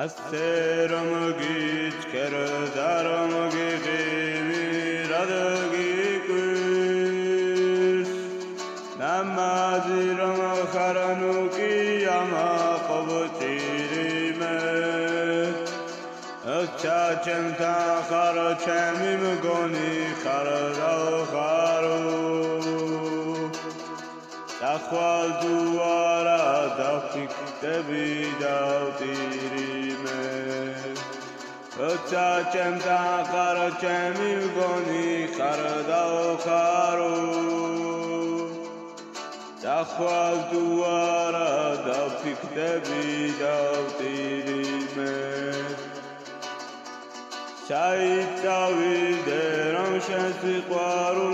ასე რომ გიჩქერ და რომ გიღიმი რად გიკვირს ნამაზი რომ ხარ ნუ კი ამაყობ ჭირიმე ჩაჩენთან ხარ ჩემი მგონი ხარ და ხარო ახვალ თუ არა დაფიქრდები დავტირიმე როცა ჩემთან ხარ ჩემი მგონი ხარ და ხარო ახვალ თუ არა დაფიქრდები დავტირიმე ჩაიწავიდე რომ შენ სიყვარული